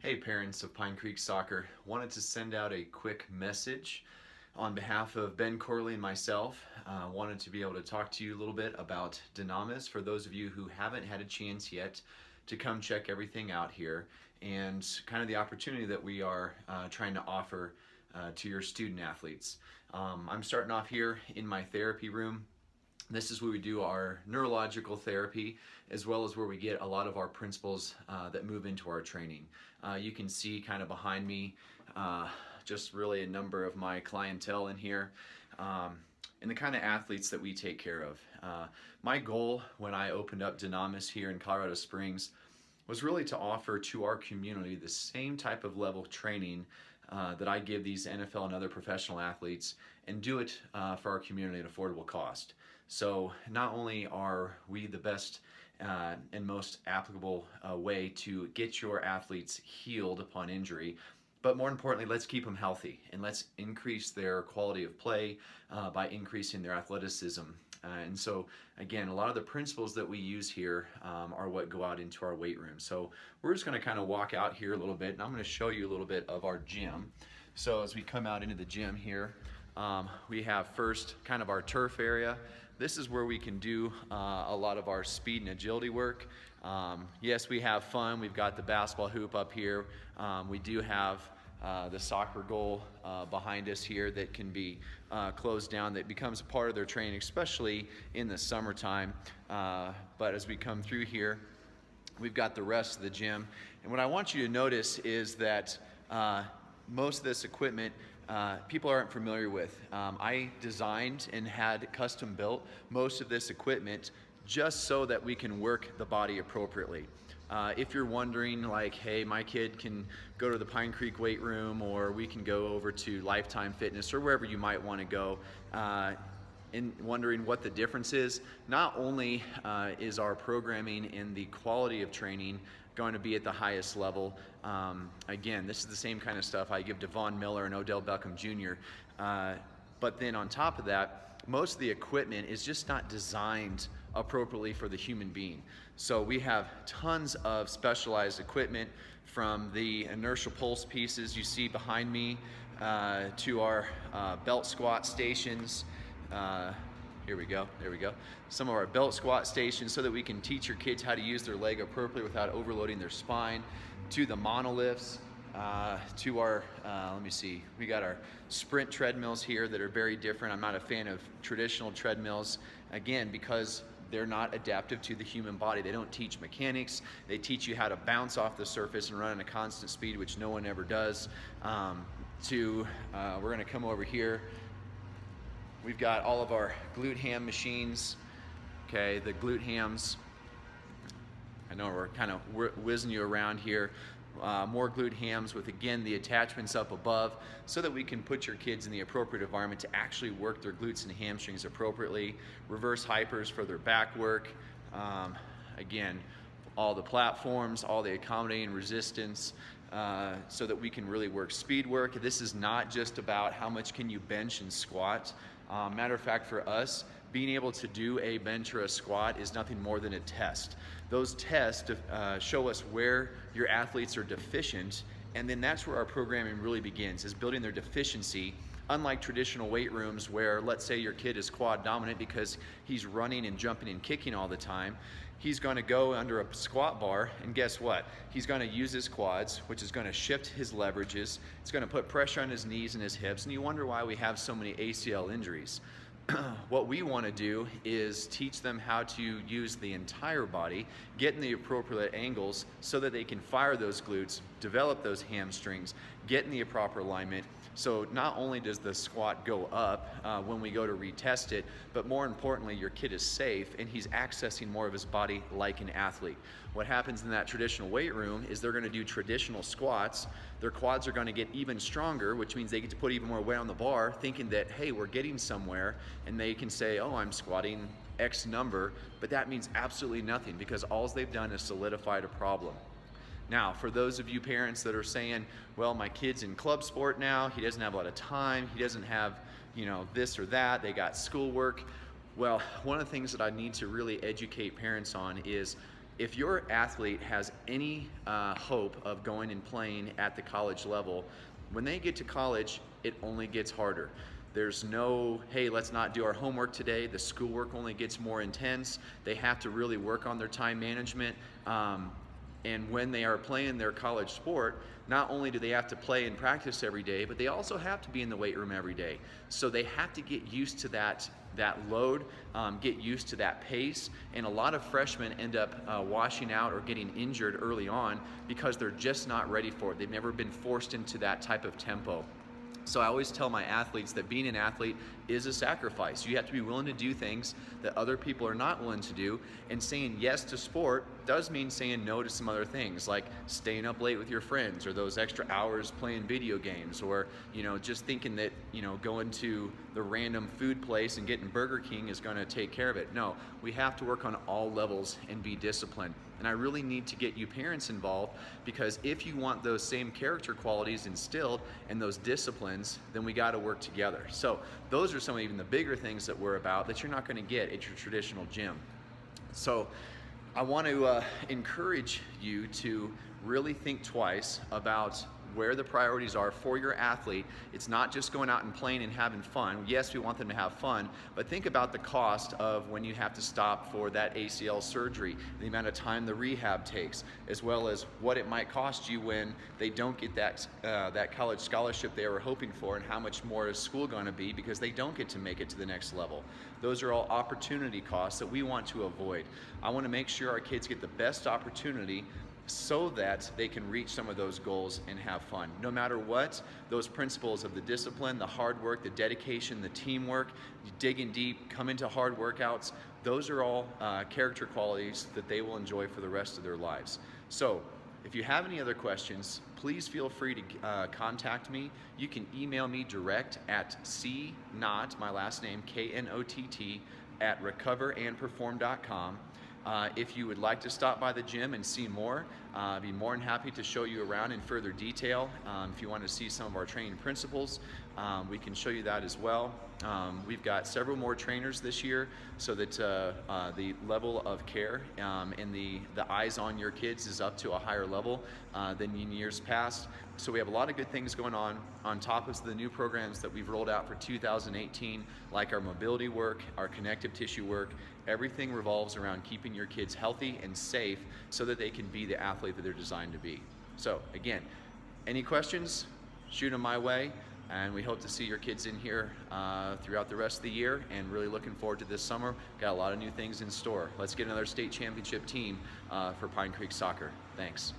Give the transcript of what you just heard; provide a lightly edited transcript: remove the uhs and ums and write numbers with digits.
Hey parents of Pine Creek Soccer, wanted to send out a quick message on behalf of Ben Corley and myself. Wanted to be able to talk to you a little bit about Dynamis for those of you who haven't had a chance yet to come check everything out here and kind of the opportunity that we are trying to offer to your student athletes. I'm starting off here in my therapy room. This is where we do our neurological therapy, as well as where we get a lot of our principles that move into our training. You can see kind of behind me just really a number of my clientele in here and the kind of athletes that we take care of. My goal when I opened up Dynamis here in Colorado Springs was really to offer to our community the same type of level of training that I give these NFL and other professional athletes, and do it for our community at affordable cost. So not only are we the best and most applicable way to get your athletes healed upon injury, but more importantly, let's keep them healthy and let's increase their quality of play by increasing their athleticism. And so again, a lot of the principles that we use here are what go out into our weight room. So we're just going to kind of walk out here a little bit, and I'm going to show you a little bit of our gym. So as we come out into the gym here, we have first kind of our turf area. This is where we can do a lot of our speed and agility work. Yes, we have fun. We've got the basketball hoop up here. We do have the soccer goal behind us here that can be closed down, that becomes a part of their training, especially in the summertime. But as we come through here, we've got the rest of the gym. And what I want you to notice is that most of this equipment people aren't familiar with. I designed and had custom built most of this equipment just so that we can work the body appropriately. If you're wondering, like, hey, my kid can go to the Pine Creek weight room, or we can go over to Lifetime Fitness, or wherever you might want to go, and wondering what the difference is, not only is our programming and the quality of training going to be at the highest level. Again, this is the same kind of stuff I give to Von Miller and Odell Beckham Jr. But then on top of that, most of the equipment is just not designed appropriately for the human being. So we have tons of specialized equipment, from the inertial pulse pieces you see behind me to our belt squat stations. Here we go, there we go. Some of our belt squat stations so that we can teach your kids how to use their leg appropriately without overloading their spine, to the monoliths, to our, let me see, we got our sprint treadmills here that are very different. I'm not a fan of traditional treadmills, again, because they're not adaptive to the human body. They don't teach mechanics. They teach you how to bounce off the surface and run at a constant speed, which no one ever does. We're gonna come over here. We've got all of our glute ham machines. Okay, the glute hams. I know we're kind of whizzing you around here. More glute hams with, again, the attachments up above, so that we can put your kids in the appropriate environment to actually work their glutes and hamstrings appropriately. Reverse hypers for their back work. Again, all the platforms, all the accommodating resistance, so that we can really work speed work. This is not just about how much can you bench and squat. Matter of fact, for us, being able to do a bench or a squat is nothing more than a test. Those tests show us where your athletes are deficient, and then that's where our programming really begins, is building their deficiency. Unlike traditional weight rooms where, let's say your kid is quad dominant because he's running and jumping and kicking all the time, he's going to go under a squat bar, and guess what? He's going to use his quads, which is going to shift his leverages. It's going to put pressure on his knees and his hips, and you wonder why we have so many ACL injuries. What we want to do is teach them how to use the entire body, get in the appropriate angles so that they can fire those glutes, develop those hamstrings, get in the proper alignment. So not only does the squat go up when we go to retest it, but more importantly, your kid is safe and he's accessing more of his body like an athlete. What happens in that traditional weight room is they're going to do traditional squats. Their quads are going to get even stronger, which means they get to put even more weight on the bar, thinking that, hey, we're getting somewhere, and they can say, oh, I'm squatting X number, but that means absolutely nothing, because all they've done is solidified a problem. Now, for those of you parents that are saying, well, my kid's in club sport now, he doesn't have a lot of time, he doesn't have, this or that, they got schoolwork. Well, one of the things that I need to really educate parents on is if your athlete has any hope of going and playing at the college level, when they get to college, it only gets harder. There's no, hey, let's not do our homework today. The schoolwork only gets more intense. They have to really work on their time management. And when they are playing their college sport, not only do they have to play and practice every day, but they also have to be in the weight room every day. So they have to get used to that load, get used to that pace, and a lot of freshmen end up washing out or getting injured early on because they're just not ready for it. They've never been forced into that type of tempo. So I always tell my athletes that being an athlete is a sacrifice. You have to be willing to do things that other people are not willing to do, and saying yes to sport does mean saying no to some other things, like staying up late with your friends, or those extra hours playing video games, or just thinking that going to the random food place and getting Burger King is going to take care of it. No, we have to work on all levels and be disciplined. And I really need to get you parents involved, because if you want those same character qualities instilled and those disciplines, then we got to work together. So those are some of even the bigger things that we're about that you're not going to get at your traditional gym. So I want to encourage you to really think twice about where the priorities are for your athlete. It's not just going out and playing and having fun. Yes, we want them to have fun, but think about the cost of when you have to stop for that ACL surgery, the amount of time the rehab takes, as well as what it might cost you when they don't get that college scholarship they were hoping for, and how much more is school going to be because they don't get to make it to the next level. Those are all opportunity costs that we want to avoid. I want to make sure our kids get the best opportunity so that they can reach some of those goals and have fun. No matter what, those principles of the discipline, the hard work, the dedication, the teamwork, digging deep, coming to hard workouts, those are all character qualities that they will enjoy for the rest of their lives. So if you have any other questions, please feel free to contact me. You can email me direct at Knott, my last name, Knott, at recoverandperform.com. If you would like to stop by the gym and see more, I'd be more than happy to show you around in further detail. If you want to see some of our training principles, we can show you that as well. We've got several more trainers this year, so that the level of care and the eyes on your kids is up to a higher level than in years past. So we have a lot of good things going on top of the new programs that we've rolled out for 2018, like our mobility work, our connective tissue work. Everything revolves around keeping your kids healthy and safe so that they can be the athlete that they're designed to be. So again, any questions, shoot them my way, and we hope to see your kids in here throughout the rest of the year, and really looking forward to this summer. Got a lot of new things in store. Let's get another state championship team for Pine Creek Soccer. Thanks.